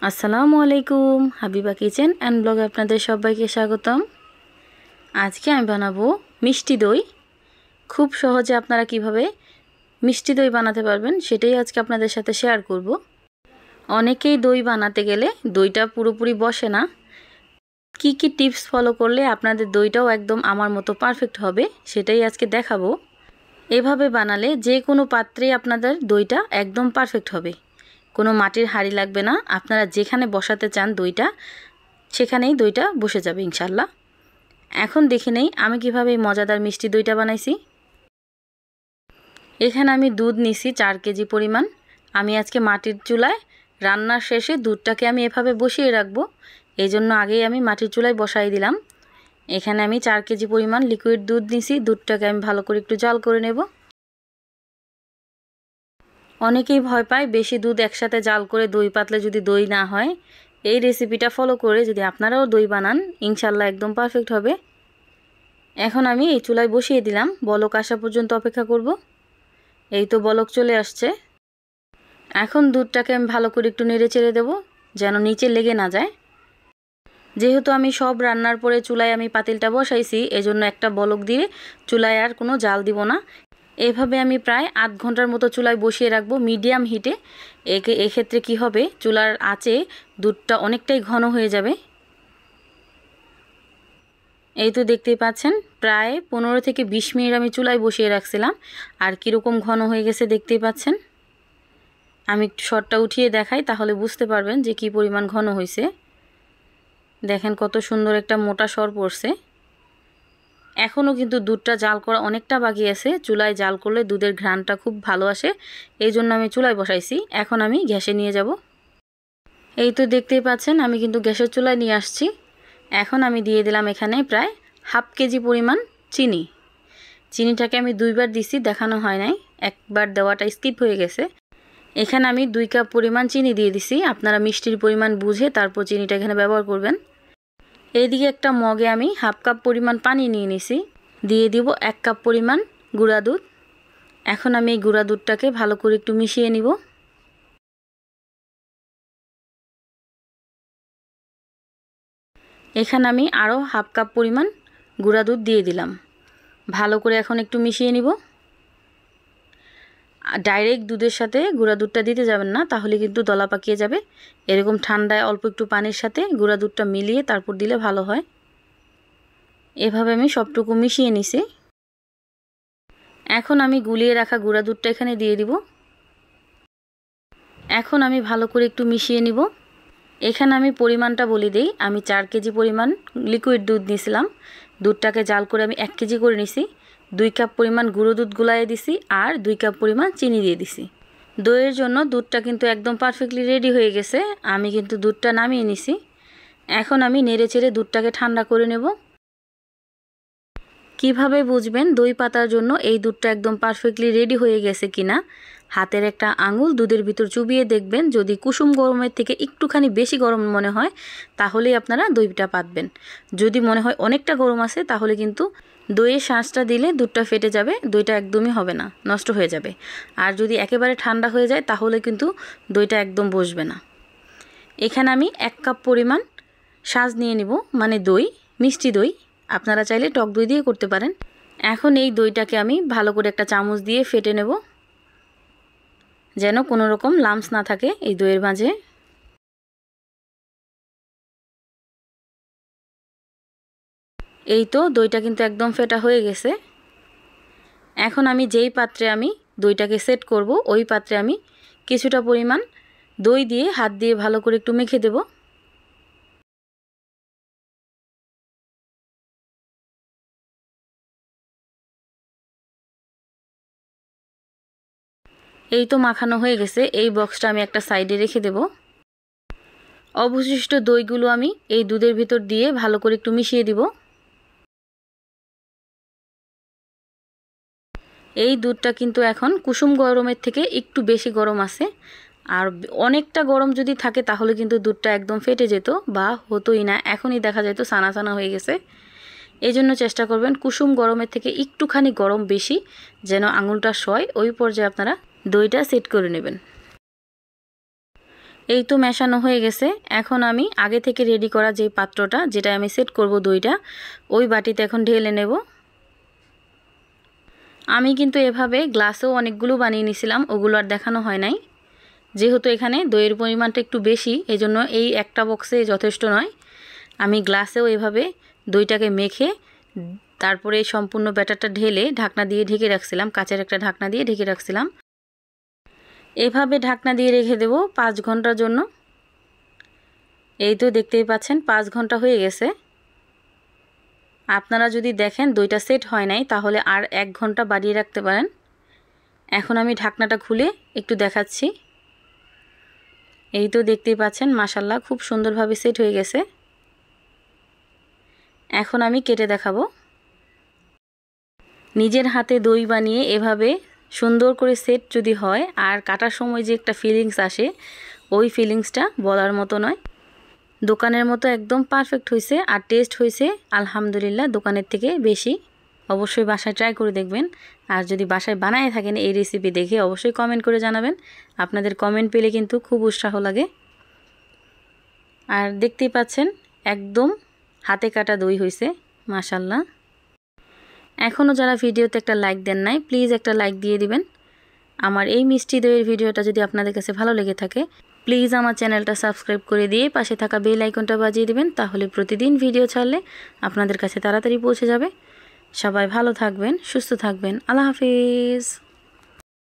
আসসালামু আলাইকুম, Habiba kitchen and ব্লগে আপনাদের সবাইকে স্বাগতম। আজকে আমি বানাবো মিষ্টি দই। খুব সহজে আপনারা কিভাবে মিষ্টি দই বানাতে পারবেন সেটাই আজকে আপনাদের সাথে শেয়ার করব। অনেকেই দই বানাতে গেলে দইটা পুরোপুরি বসে না। কি কি টিপস ফলো করলে আপনাদের দইটাও একদম আমার মতো পারফেক্ট হবে সেটাই আজকে দেখাবো। এভাবে বানালে যে কোনো পাত্রে আপনাদের দইটা একদম পারফেক্ট হবে। কোনো মাটির হাঁড়ি লাগবে না, আপনারা যেখানে বসাতে চান দইটা সেখানেই দইটা বসে যাবে ইনশাল্লাহ। এখন দেখে নেই আমি কিভাবে এই মজাদার মিষ্টি দইটা বানাইছি। এখানে আমি দুধ নিছি 4 কেজি পরিমাণ। আমি আজকে মাটির চুলায় রান্নার শেষে দুধটাকে আমি এভাবে বসিয়ে রাখবো, এই জন্য আগেই আমি মাটির চুলায় বসাই দিলাম। এখানে আমি 4 কেজি পরিমাণ লিকুইড দুধ নিছি। দুধটাকে আমি ভালো করে একটু জাল করে নেব। অনেকেই ভয় পায় বেশি দুধ একসাথে জাল করে দই পাতলে যদি দই না হয়। এই রেসিপিটা ফলো করে যদি আপনারাও দই বানান ইনশাল্লাহ একদম পারফেক্ট হবে। এখন আমি এই চুলায় বসিয়ে দিলাম, বলক আসা পর্যন্ত অপেক্ষা করব। এই তো বলক চলে আসছে। এখন দুধটাকে আমি ভালো করে একটু নেড়ে চেড়ে দেবো যেন নিচে লেগে না যায়। যেহেতু আমি সব রান্নার পরে চুলায় আমি পাতিলটা বসাইছি, এজন্য একটা বলক দিয়ে চুলায় আর কোনো জাল দিব না। এভাবে আমি প্রায় আধ ঘন্টার মতো চুলায় বসিয়ে রাখবো মিডিয়াম হিটে। এক্ষেত্রে কি হবে, চুলার আঁচে দুধটা অনেকটাই ঘন হয়ে যাবে। এই তো দেখতেই পাচ্ছেন প্রায় 15 থেকে 20 মিনিট আমি চুলায় বসিয়ে রাখছিলাম, আর কীরকম ঘন হয়ে গেছে দেখতেই পাচ্ছেন। আমি একটু শটটা উঠিয়ে দেখাই তাহলে বুঝতে পারবেন যে কি পরিমাণ ঘন হয়েছে। দেখেন কত সুন্দর একটা মোটা সর পড়ছে। এখনও কিন্তু দুধটা জাল করা অনেকটা বাকি আছে। চুলায় জাল করলে দুধের ঘ্রাণটা খুব ভালো আসে, এই জন্য আমি চুলায় বসাইছি। এখন আমি গ্যাসে নিয়ে যাব। এই তো দেখতেই পাচ্ছেন আমি কিন্তু গ্যাসের চুলায় নিয়ে আসছি। এখন আমি দিয়ে দিলাম এখানে প্রায় হাফ কেজি পরিমাণ চিনি। চিনিটাকে আমি 2বার দিছি, দেখানো হয় নাই, একবার দেওয়াটা স্কিপ হয়ে গেছে। এখানে আমি 2 কাপ পরিমাণ চিনি দিয়ে দিছি। আপনারা মিষ্টির পরিমাণ বুঝে তারপর চিনিটা এখানে ব্যবহার করবেন। এইদিকে একটা মগে আমি হাফ কাপ পরিমাণ পানি নিয়ে নিছি। দিয়ে দিব 1 কাপ পরিমাণ গুঁড়া দুধ। এখন আমি এই গুঁড়া দুধটাকে ভালো করে একটু মিশিয়ে নিব। এখানে আমি আরও হাফ কাপ পরিমাণ গুঁড়া দুধ দিয়ে দিলাম। ভালো করে এখন একটু মিশিয়ে নিব। ডাইরেক্ট দুধের সাথে গুঁড়া দুধটা দিতে যাবেন না, তাহলে কিন্তু দলা পাকিয়ে যাবে। এরকম ঠান্ডায় অল্প একটু পানির সাথে গুঁড়া দুধটা মিলিয়ে তারপর দিলে ভালো হয়। এভাবে আমি সবটুকু মিশিয়ে নিছি। এখন আমি গুলিয়ে রাখা গুঁড়া দুধটা এখানে দিয়ে দিব। এখন আমি ভালো করে একটু মিশিয়ে নিব। এখানে আমি পরিমাণটা বলে দিই, আমি 4 কেজি পরিমাণ লিকুইড দুধ নিয়েছিলাম। দুধটাকে জাল করে আমি 1 কেজি করে নিছি। 2 কাপ পরিমাণ গুঁড়ো দুধ গুলাইয়ে দিছি আর 2 কাপ পরিমাণ চিনি দিয়ে দিছি। দইয়ের জন্য দুধটা কিন্তু একদম পারফেক্টলি রেডি হয়ে গেছে। আমি কিন্তু দুধটা নামিয়ে নিছি। এখন আমি নেড়ে চেড়ে দুধটাকে ঠান্ডা করে নেব। কিভাবে বুঝবেন দই পাতার জন্য এই দুধটা একদম পারফেক্টলি রেডি হয়ে গেছে কিনা? হাতের একটা আঙুল দুধের ভিতর চুবিয়ে দেখবেন, যদি কুসুম গরমের থেকে একটুখানি বেশি গরম মনে হয় তাহলেই আপনারা দইটা পাতবেন। যদি মনে হয় অনেকটা গরম আছে তাহলে কিন্তু দইয়ের শাঁসটা দিলে দুধটা ফেটে যাবে, দইটা একদমই হবে না, নষ্ট হয়ে যাবে। আর যদি একেবারে ঠান্ডা হয়ে যায় তাহলে কিন্তু দইটা একদম বসবে না। এখানে আমি 1 কাপ পরিমাণ শাঁস নিয়ে নিব, মানে দই, মিষ্টি দই। আপনারা চাইলে টক দই দিয়ে করতে পারেন। এখন এই দইটাকে আমি ভালো করে একটা চামচ দিয়ে ফেটে নেব, যেন কোনো রকম লাম্পস না থাকে এই দইয়ের মাঝে। এই তো দইটা কিন্তু একদম ফেটা হয়ে গেছে। এখন আমি যেই পাত্রে আমি দইটাকে সেট করব ওই পাত্রে আমি কিছুটা পরিমাণ দই দিয়ে হাত দিয়ে ভালো করে একটু মেখে দেব। এই তো মাখানো হয়ে গেছে। এই বক্সটা আমি একটা সাইডে রেখে দেব। অবশিষ্ট দইগুলো আমি এই দুধের ভিতর দিয়ে ভালো করে একটু মিশিয়ে দিব। এই দুধটা কিন্তু এখন কুসুম গরমের থেকে একটু বেশি গরম আছে। আর অনেকটা গরম যদি থাকে তাহলে কিন্তু দুধটা একদম ফেটে যেত বা হতোই না, এখনই দেখা যেত সানা সানা হয়ে গেছে। এই জন্য চেষ্টা করবেন কুসুম গরমের থেকে একটুখানি গরম বেশি, যেন আঙুলটা সয়, ওই পর্যায়ে আপনারা দইটা সেট করে নেবেন। এই তো মেশানো হয়ে গেছে। এখন আমি আগে থেকে রেডি করা যে পাত্রটা, যেটা আমি সেট করব দইটা, ওই বাটিতে এখন ঢেলে নেব। আমি কিন্তু এভাবে গ্লাসেও অনেকগুলো বানিয়ে নিয়েছিলাম, ওগুলো আর দেখানো হয় নাই। যেহেতু এখানে দইয়ের পরিমাণটা একটু বেশি, এজন্য এই একটা বক্সে যথেষ্ট নয়। আমি গ্লাসেও এভাবে দইটাকে মেখে তারপরে এই সম্পূর্ণ ব্যাটারটা ঢেলে ঢাকনা দিয়ে ঢেকে রাখছিলাম, কাচের একটা ঢাকনা দিয়ে ঢেকে রাখছিলাম। এভাবে ঢাকনা দিয়ে রেখে দেব 5 ঘন্টার জন্য। এই তো দেখতেই পাচ্ছেন 5 ঘন্টা হয়ে গেছে। আপনারা যদি দেখেন দইটা সেট হয় নাই, তাহলে আর 1 ঘন্টা বাড়িয়ে রাখতে পারেন। এখন আমি ঢাকনাটা খুলে একটু দেখাচ্ছি। এই তো দেখতেই পাচ্ছেন মাশাআল্লাহ খুব সুন্দরভাবে সেট হয়ে গেছে। এখন আমি কেটে দেখাবো। নিজের হাতে দই বানিয়ে এভাবে সুন্দর করে সেট যদি হয়, আর কাটার সময় যে একটা ফিলিংস আসে, ওই ফিলিংসটা বলার মতো নয়। দোকানের মতো একদম পারফেক্ট হয়েছে, আর টেস্ট হয়েছে আলহামদুলিল্লাহ দোকানের থেকে বেশি। অবশ্যই বাসায় ট্রাই করে দেখবেন। আর যদি বাসায় বানায় থাকেন এই রেসিপি দেখে, অবশ্যই কমেন্ট করে জানাবেন। আপনাদের কমেন্ট পেলে কিন্তু খুব উৎসাহ লাগে। আর দেখতেই পাচ্ছেন একদম হাতে কাটা দই হয়েছে মাশাআল্লাহ। এখনও যারা ভিডিওতে একটা লাইক দেন নাই, প্লিজ একটা লাইক দিয়ে দিবেন। আমার এই মিষ্টি দইয়ের ভিডিওটা যদি আপনাদের কাছে ভালো লেগে থাকে, প্লিজ আমার চ্যানেলটা সাবস্ক্রাইব করে দিয়ে পাশে থাকা বেল আইকনটা বাজিয়ে দিবেন। তাহলে প্রতিদিন ভিডিও ছাড়লে আপনাদের কাছে তাড়াতাড়ি পৌঁছে যাবে। সবাই ভালো থাকবেন, সুস্থ থাকবেন। আল্লাহ হাফিজ।